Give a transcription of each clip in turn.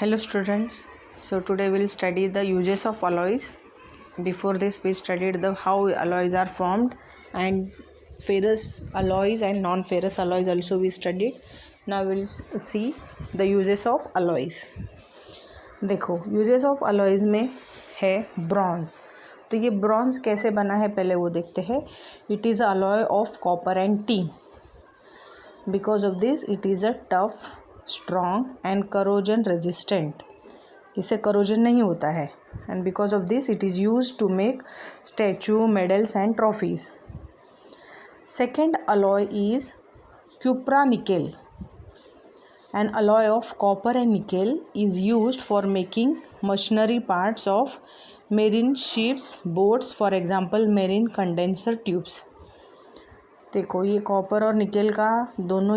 Hello students, so today we'll study the uses of alloys. Before this we studied the how alloys are formed and ferrous alloys and non-ferrous alloys also we studied. Now we'll see the uses of alloys. देखो uses of alloys में है bronze. तो ये bronze कैसे बना है पहले वो देखते हैं. It is alloy of copper and tin. Because of this it is a tough, strong and corrosion resistant. इससे corrosion नहीं होता है. And because of this it is used to make statue, medals and trophies. Second alloy is cupronickel. An alloy of copper and nickel is used for making machinery parts of marine ships, boats, for example marine condenser tubes. देखो ये copper और nickel का दोनों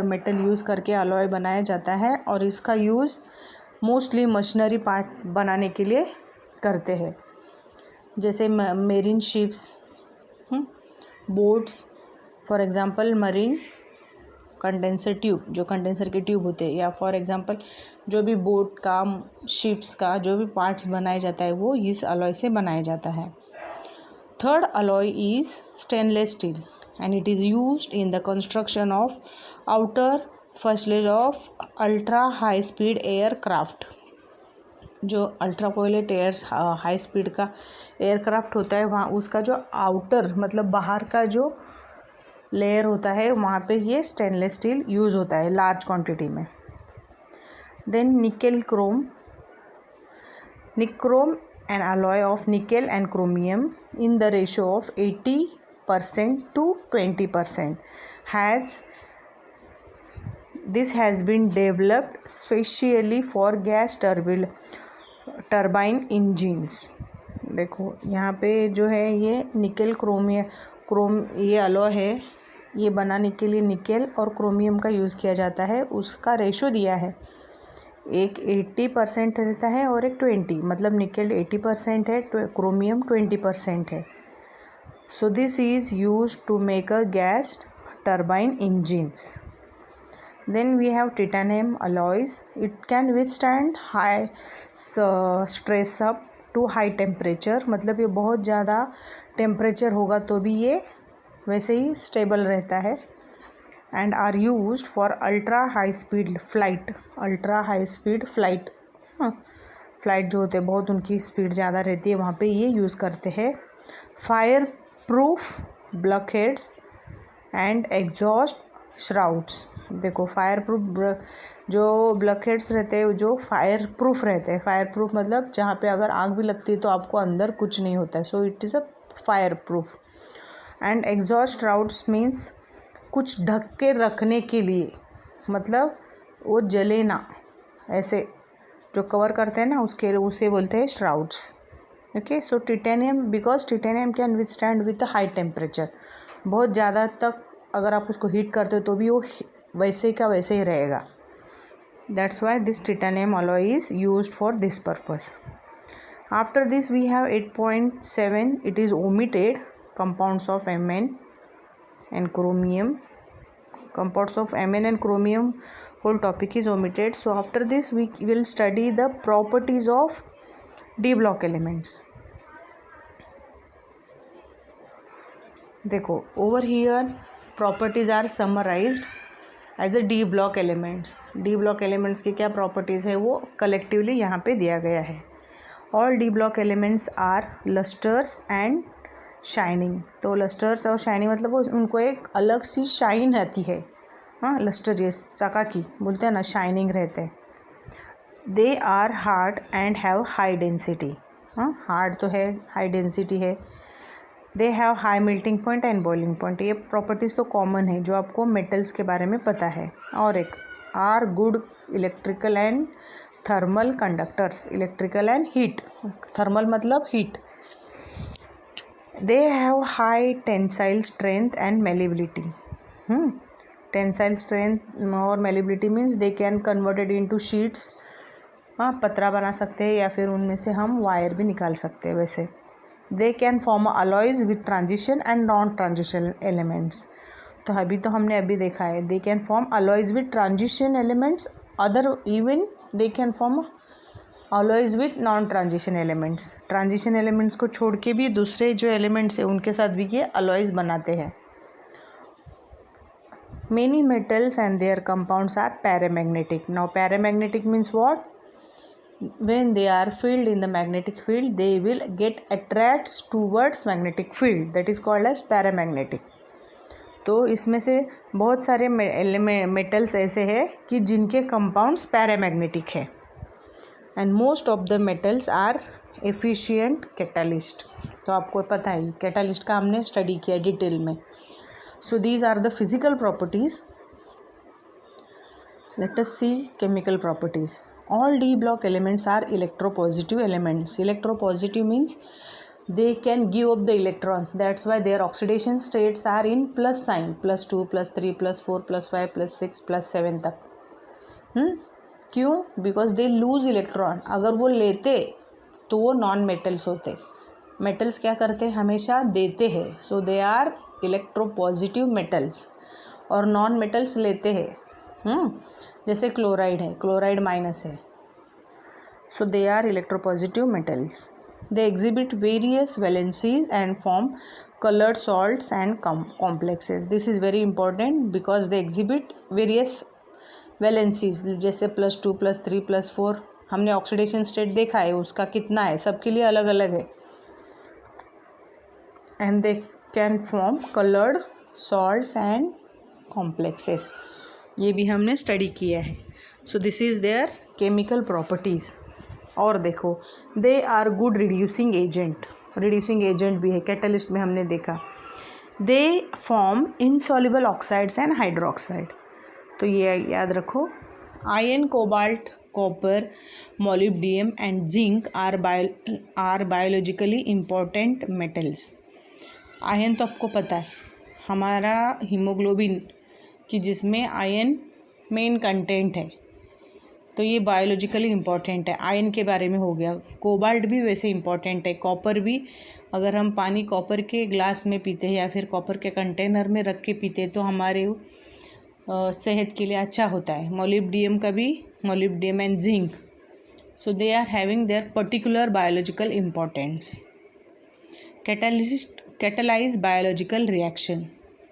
metal use करके alloy बनाया जाता है और इसका यूज़ मोस्टली मशीनरी पार्ट बनाने के लिए करते हैं. जैसे marine ships, boats, for example marine condenser tube, जो कंडेंसर के ट्यूब होते हैं, या फॉर एग्जांपल जो भी बोट का, शिप्स का जो भी पार्ट्स बनाया जाता है वो इस अलॉय से बनाया जाता है. Third alloy is stainless steel and it is used in the construction of outer fuselage of ultra high speed aircraft. जो अल्ट्रा पायलट हाई स्पीड का एयरक्राफ्ट होता है वहाँ उसका जो आउटर मतलब बाहर का जो लेयर होता है वहाँ पे ये स्टेनलेस स्टील यूज़ होता है लार्ज क्वांटिटी में. Then nickel chrome. Nichrome an alloy of nickel and chromium in the ratio of 80% to 20% this has been developed specially for gas turbine engines. देखो यहाँ पे जो है ये निकेल क्रोम ये अलॉय है. ये बनाने के लिए निकेल और क्रोमियम का यूज़ किया जाता है. उसका रेशो दिया है, एक 80% रहता है और एक 20, मतलब निकेल 80% है, क्रोमियम 20% है. So this is used to make a gas turbine engines. Then we have titanium alloys. It can withstand high stress up to high temperature. मतलब ये बहुत ज़्यादा टेम्परेचर होगा तो भी ये वैसे ही स्टेबल रहता है. And are used for ultra high speed flight. ultra high speed flight, flight जो होते हैं बहुत उनकी स्पीड ज़्यादा रहती है वहाँ पे ये यूज़ करते हैं. Fire proof blockheads and exhaust shrouds. देखो फायर प्रूफ जो ब्लॉकहेड्स रहते हैं जो फायर प्रूफ रहते हैं. फायर प्रूफ मतलब जहाँ पे अगर आग भी लगती है तो आपको अंदर कुछ नहीं होता है. So it is a fire proof. And exhaust shrouds means कुछ ढक के रखने के लिए, मतलब वो जले ना, ऐसे जो कवर करते हैं ना उसे बोलते हैं shrouds. Okay. So titanium, because titanium can withstand with high temperature. बहुत ज़्यादा तक अगर आप उसको हीट करते हो तो भी वो वैसे का वैसे ही रहेगा. That's why this titanium alloy is used for this purpose. After this we have 8.7. It is omitted compounds of Mn and chromium. Compounds of Mn and chromium whole topic is omitted. So after this we will study the properties of D block elements. देखो over here properties are summarized as a D block elements. D block elements की क्या properties है वो collectively यहाँ पे दिया गया है. All D block elements are lusters and shining. तो लस्टर्स और शाइनिंग मतलब वो उनको एक अलग सी शाइन आती है. लस्टर ये चकाकी बोलते हैं ना, शाइनिंग रहते हैं. They are hard and have high density. Hard तो है, हाई डेंसिटी है. They have high melting point and boiling point. ये प्रॉपर्टीज़ तो कॉमन है जो आपको मेटल्स के बारे में पता है. और एक are good electrical and thermal conductors. Electrical and heat. Thermal मतलब heat. They have high tensile strength and malleability. Tensile strength और malleability means they can convert it into sheets. पतरा बना सकते हैं या फिर उनमें से हम वायर भी निकाल सकते हैं. वैसे they can form alloys with transition and non-transition elements. तो हमने अभी देखा है they can form alloys with transition elements other even they can form alloys with non transition elements. Transition elements को छोड़ के भी दूसरे जो एलिमेंट्स हैं उनके साथ भी ये alloys बनाते हैं। Many metals and their compounds are paramagnetic. Now paramagnetic means what? When they are filled in the magnetic field, they will get attracts towards magnetic field. That is called as paramagnetic. तो इसमें से बहुत सारे metals ऐसे हैं कि जिनके compounds paramagnetic है। And most of the metals are efficient catalyst. तो आपको पता है कैटलिस्ट का हमने स्टडी किया डिटेल में। So these are the physical properties. Let us see chemical properties. All d block elements are electropositive elements. Electropositive means they can give up the electrons. That's why their oxidation states are in plus sign, +2, +3, +4, +5, +6, +7 तक। क्यों? Because they lose electron. अगर वो लेते तो वो non metals होते। Metals क्या करते? हमेशा देते हैं। So they are electropositive metals. और नॉन मेटल्स लेते हैं। जैसे क्लोराइड है, क्लोराइड माइनस है। So they are electropositive metals. They exhibit various valencies and form colored salts and complexes. This is very important because they exhibit various valencies. जैसे +2, +3, +4 हमने oxidation state देखा है, उसका कितना है, सबके लिए अलग अलग है। And they can form coloured salts and complexes. ये भी हमने स्टडी किया है। So this is their chemical properties. और देखो, they are good reducing agent. Reducing agent भी है, कैटलिस्ट में हमने देखा। They form insoluble oxides and hydroxide. तो ये याद रखो। Iron, cobalt, copper, molybdenum and zinc are biologically important metals. Iron तो आपको पता है, हमारा हीमोग्लोबिन कि जिसमें आयरन मेन कंटेंट है, तो ये बायोलॉजिकली इम्पॉर्टेंट है। आयरन के बारे में हो गया। कोबाल्ट भी वैसे इम्पॉर्टेंट है। कॉपर भी, अगर हम पानी कॉपर के ग्लास में पीते हैं या फिर कॉपर के कंटेनर में रख के पीते हैं तो हमारे सेहत के लिए अच्छा होता है। मोलिब्डियम का भी, molybdenum and zinc, so they are having their particular biological importance. catalyze biological reaction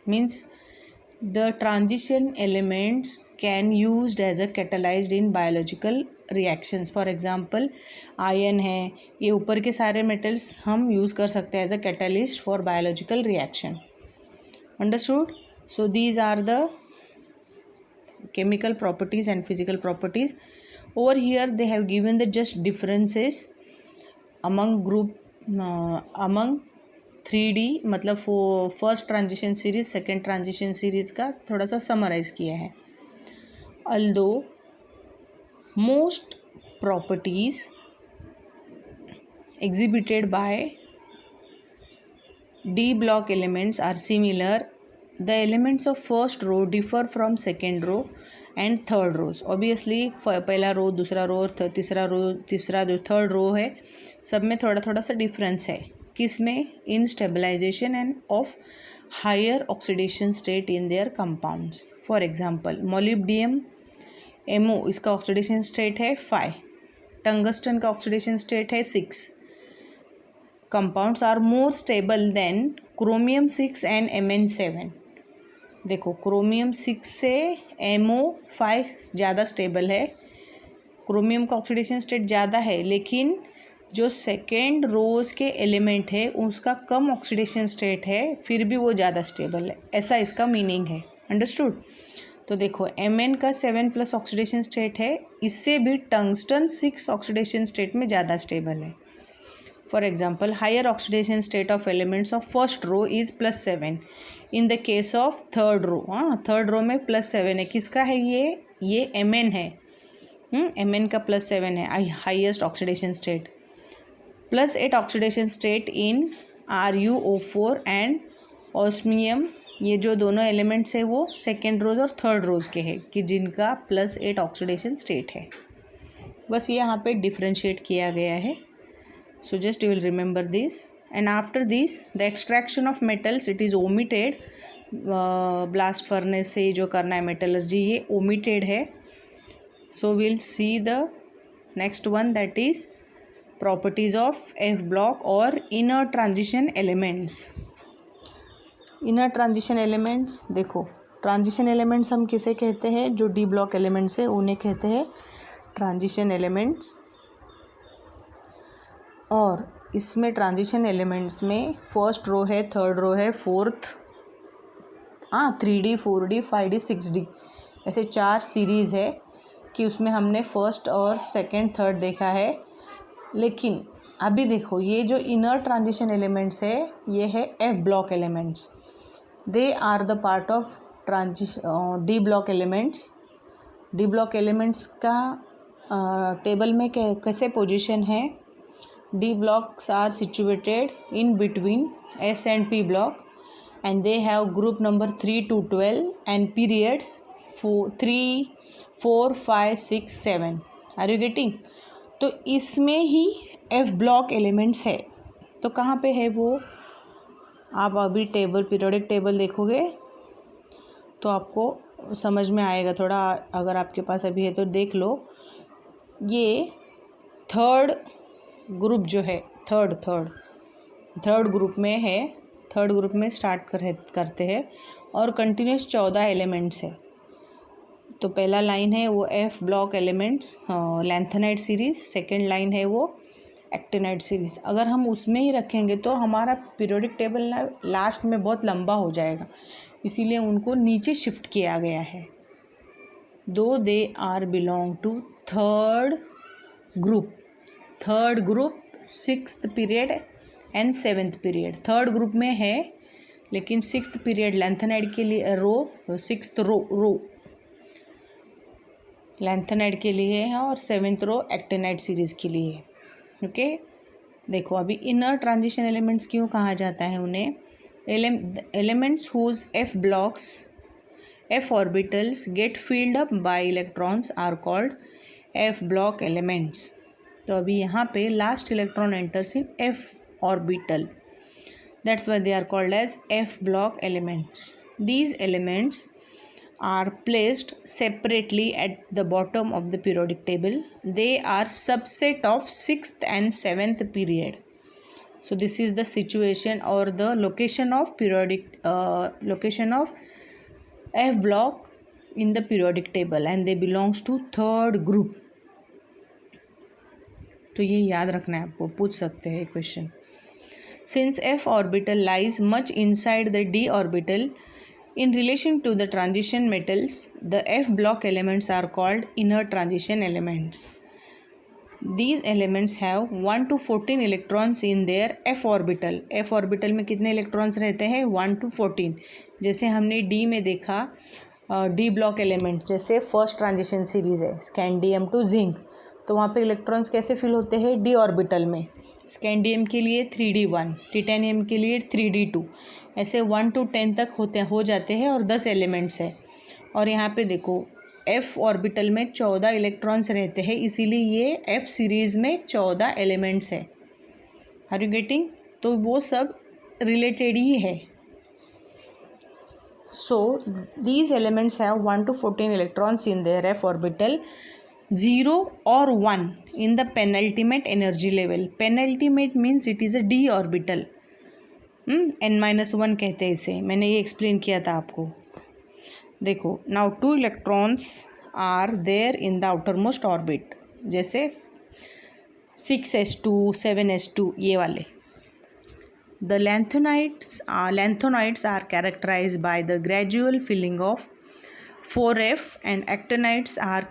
means the transition elements can used as a catalyzed in biological reactions. For example, ion है, ये ऊपर के सारे मेटल्स हम use कर सकते हैं as a catalyst for biological reaction. Understood? So these are the chemical properties and physical properties. Over here they have given the just differences among among 3D, मतलब first transition series, second transition series का थोड़ा सा summarise किया है। Although most properties exhibited by D block elements are similar. The elements of first row differ from second row and third rows. Obviously पहला रो, दूसरा रो, तीसरा रो, तीसरा जो थर्ड रो है, सब में थोड़ा थोड़ा सा डिफरेंस है। किस में? In stabilization and of higher oxidation state in their compounds. For example molybdenum MO, इसका ऑक्सीडेशन स्टेट है 5, टंगस्टन का ऑक्सीडेशन स्टेट है 6। Compounds are more stable than chromium 6 and Mn7। देखो, क्रोमियम 6 से MO5 ज़्यादा स्टेबल है। क्रोमियम का oxidation state ज़्यादा है, लेकिन जो सेकेंड रोज के एलिमेंट है उसका कम ऑक्सीडेशन स्टेट है, फिर भी वो ज़्यादा स्टेबल है। ऐसा इसका मीनिंग है। अंडरस्टूड? तो देखो, Mn का 7+ ऑक्सीडेशन स्टेट है, इससे भी टंगस्टन 6 ऑक्सीडेशन स्टेट में ज़्यादा स्टेबल है। For example, higher oxidation state of elements of first row is +7 in the case of third row. Third row में +7 है। किसका है ये Mn है। Mn का +7 है, highest oxidation state. +8 oxidation state in RuO4 and osmium. ये जो दोनों एलिमेंट्स है वो सेकेंड रोज और थर्ड रोज के हैं कि जिनका +8 ऑक्सीडेशन स्टेट है। बस ये यहाँ पे डिफ्रेंशिएट किया गया है। So just you will remember this. And after this, the extraction of metals, it is omitted. Blast furnace से जो करना है मेटलर्जी, ये ओमिटेड है। So we'll see the next one, that is properties of F block or inner transition elements. Inner transition elements, देखो transition elements हम किसे कहते हैं, जो डी ब्लॉक एलिमेंट्स है उन्हें कहते हैं ट्रांजिशन एलिमेंट्स। और इसमें ट्रांजिशन एलिमेंट्स में फर्स्ट रो है, थर्ड रो है, fourth 3D 4D 5D 6D ऐसे 4 सीरीज़ है कि उसमें हमने फर्स्ट और सेकंड थर्ड देखा है। लेकिन अभी देखो ये जो इनर ट्रांजिशन एलिमेंट्स है ये है F block elements. They are the part of D block elements. D block elements का टेबल में कैसे पोजीशन है, D blocks are situated in between S and P block and they have group number 3 to 12 and periods 3 4 5 6 7। Are you getting? तो इसमें ही F block elements है। तो कहाँ पे है वो, आप अभी टेबल पीरियोडिक टेबल देखोगे तो आपको समझ में आएगा थोड़ा, अगर आपके पास अभी है तो देख लो। ये थर्ड ग्रुप जो है, थर्ड ग्रुप में है, थर्ड ग्रुप में स्टार्ट करते हैं और कंटिन्यूस 14 एलिमेंट्स है। तो पहला लाइन है वो F block elements lanthanide series, second line है वो एक्टिनाइड सीरीज़। अगर हम उसमें ही रखेंगे तो हमारा पीरियोडिक टेबल ना लास्ट में बहुत लंबा हो जाएगा, इसीलिए उनको नीचे शिफ्ट किया गया है। Though they are belong to third group 6th period and 7th period. Third group में है लेकिन 6th पीरियड लैंथेनाइड के लिए सिक्स्थ रो लैंथेनाइड के लिए है और 7th रो एक्टिनाइड सीरीज़ के लिए है। ओके, देखो अभी इनर ट्रांजिशन एलिमेंट्स क्यों कहा जाता है उन्हें, elements whose F orbitals get filled up by electrons are called F block elements. तो अभी यहाँ पे last electron enters in F orbital, that's why they are called as F block elements. These elements are placed separately at the bottom of the periodic table. They are subset of 6th and 7th period. So this is the situation or the location of location of F block in the periodic table and they belongs to third group. तो ये याद रखना है आपको, पूछ सकते हैं question. Since F orbital lies much inside the d orbital in relation to the transition metals, the F block elements are called inner transition elements. These elements have 1 to 14 electrons in their F orbital. F orbital में कितने electrons रहते हैं, 1 to 14। जैसे हमने D में देखा D block element, जैसे first transition series है स्कैंडियम टू जिंक, तो वहाँ पे इलेक्ट्रॉन्स कैसे फिल होते हैं, डी ऑर्बिटल में। स्कैंडियम के लिए 3D1, टिटेनियम के लिए 3D2, ऐसे 1 to 10 तक हो जाते हैं और 10 एलिमेंट्स है। और यहाँ पे देखो एफ ऑर्बिटल में 14 इलेक्ट्रॉन्स रहते हैं, इसीलिए ये एफ सीरीज़ में 14 एलिमेंट्स है। Are you getting? तो वो सब रिलेटेड ही है। So these elements have 1 to 14 electrons in their F orbital, 0 or 1 in the penultimate energy level. Penultimate means it is a d orbital. n-1 कहते हैं इसे, मैंने ये एक्सप्लेन किया था आपको। देखो now 2 electrons are there in the outermost orbit, जैसे 6s2 7s2 ये वाले। The lanthanoids are characterised by the gradual filling of 4f and actinides are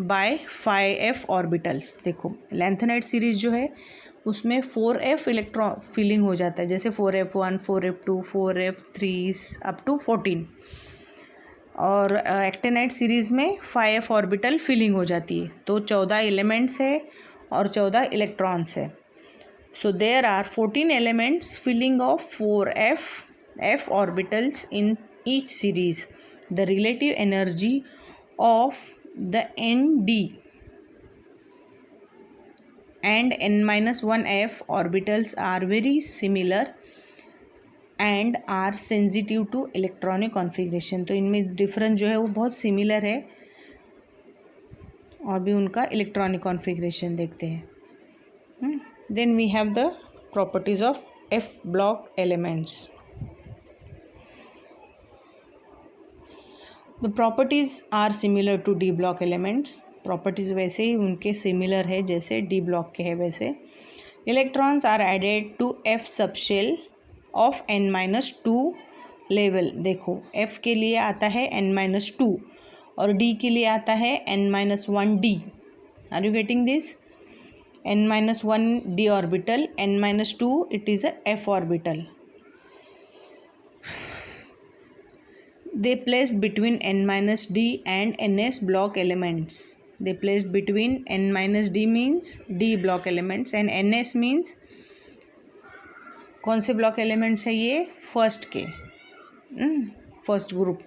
by 5f orbitals। देखो लैंथेनाइड सीरीज जो है उसमें 4f इलेक्ट्रॉन फिलिंग हो जाता है, जैसे 4f1 4f2 4f3 up to 14। और एक्टिनाइड सीरीज़ में 5f ऑर्बिटल फिलिंग हो जाती है। तो 14 एलिमेंट्स है और 14 इलेक्ट्रॉन्स है। So there are 14 elements filling of 4f orbitals in each series. The relative energy of the Nd and n-1f orbitals are very similar and are sensitive to electronic configuration। तो इनमें difference जो है वो बहुत similar है। और भी उनका इलेक्ट्रॉनिक कॉन्फ़िगरेशन देखते हैं। Then we have the properties of F block elements. The properties are similar to D block elements. Properties वैसे ही उनके सिमिलर है जैसे डी ब्लॉक के है वैसे। Electrons are added to F subshell of n-2 level. देखो एफ के लिए आता है n-2 और डी के लिए आता है n-1d। Are you getting this? n-1 d orbital, n-2 it is a f orbital. They placed between n-d and ns block elements. They placed between n-d means d block elements and ns means कौन से block elements है ये? First के, first group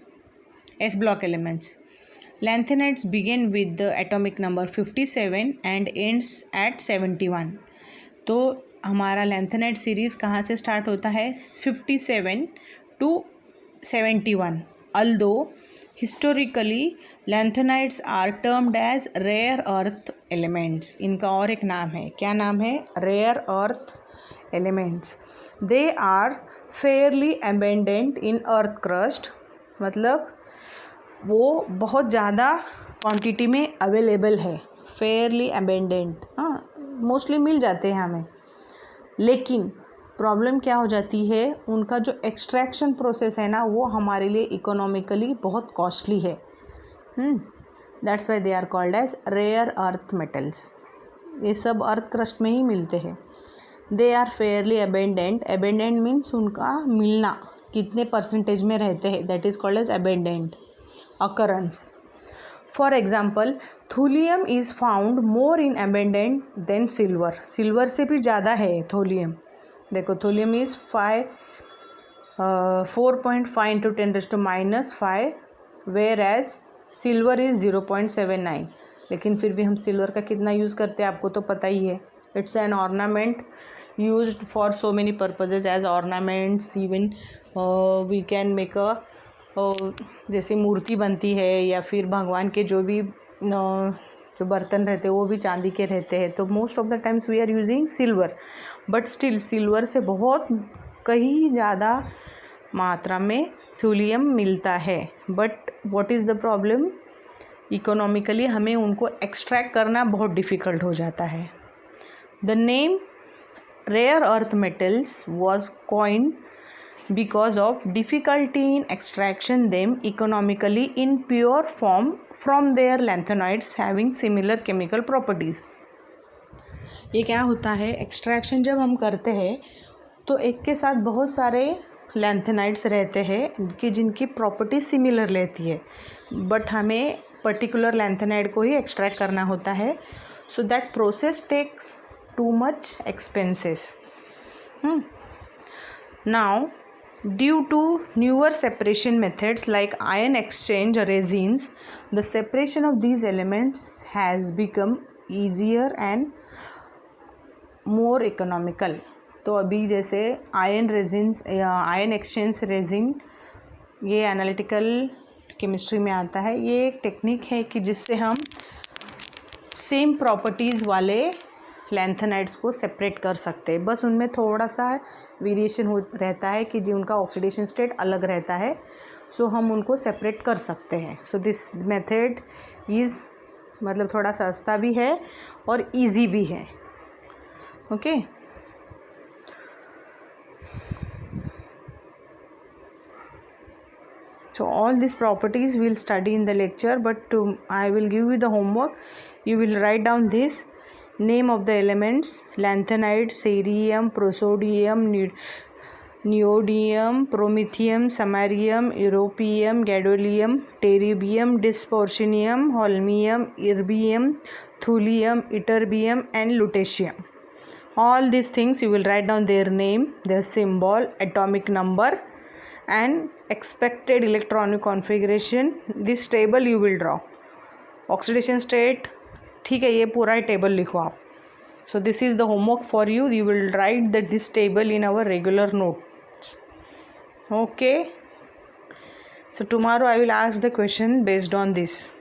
S block elements. Lanthanides begin with the atomic number 57 and ends at 71। तो हमारा lanthanide series कहाँ से start होता है? 57 to 71। Although historically lanthanides are termed as rare earth elements. इनका और एक नाम है, क्या नाम है? Rare earth elements. They are fairly abundant in earth crust, मतलब वो बहुत ज़्यादा क्वांटिटी में अवेलेबल है। फेयरली अबेंडेंट, हाँ मोस्टली मिल जाते हैं हमें, लेकिन प्रॉब्लम क्या हो जाती है? उनका जो एक्सट्रैक्शन प्रोसेस है ना वो हमारे लिए इकोनॉमिकली बहुत कॉस्टली है। That's why they are called as rare earth metals. ये सब अर्थ क्रस्ट में ही मिलते हैं। They are fairly abundant. Abundant means उनका मिलना कितने परसेंटेज में रहते हैं, that is called as abundant occurrence. For example thulium is found more in abundant than silver. Silver से भी ज़्यादा है थोलियम। देखो thulium is 4.5 into 10⁻⁻5 where as silver is 0.79। लेकिन फिर भी हम सिल्वर का कितना यूज़ करते हैं आपको तो पता ही है। It's an ornament used for so many purposes as ornaments. Even we can make a जैसे मूर्ति बनती है या फिर भगवान के जो भी जो बर्तन रहते हैं वो भी चांदी के रहते हैं। तो most of the times we are using silver, but still silver से बहुत कहीं ज़्यादा मात्रा में थोलियम मिलता है। But what is the problem? Economically हमें उनको एक्सट्रैक्ट करना बहुत डिफ़िकल्ट हो जाता है। The name rare earth metals was coined because of difficulty in extraction them economically in pure form from their lanthanides having similar chemical properties। ये क्या होता है? एक्सट्रैक्शन जब हम करते हैं तो एक के साथ बहुत सारे लैंथेनाइड्स रहते हैं कि जिनकी प्रॉपर्टी सिमिलर रहती है, बट हमें पर्टिकुलर लैंथेनाइड को ही एक्सट्रैक्ट करना होता है। So that process takes too much expenses. Now due to newer separation methods like ion exchange resins, the separation of these elements has become easier and more economical। तो अभी जैसे ion resins या ion exchange resin ये analytical chemistry में आता है। ये एक टेक्निक है कि जिससे हम सेम प्रॉपर्टीज़ वाले लैंथेनाइड्स को सेपरेट कर सकते हैं। बस उनमें थोड़ा सा वेरिएशन हो रहता है कि जी उनका ऑक्सीडेशन स्टेट अलग रहता है, सो हम उनको सेपरेट कर सकते हैं। सो दिस मेथड इज़ मतलब थोड़ा सस्ता भी है और इजी भी है। Okay so all these properties we'll study in the lecture, but I will give you the homework. You will write down this name of the elements: lanthanide, cerium, prosodium, neodymium, promethium, samarium, europium, gadolinium, terbium, dysprosium, holmium, erbium, thulium, ytterbium and lutetium. All these things you will write down their name, their symbol, atomic number and expected electronic configuration. This table you will draw. Oxidation state, ठीक है, ये पूरा table लिखो आप. So this is the homework for you. You will write this table in our regular notes. Okay. So tomorrow I will ask the question based on this.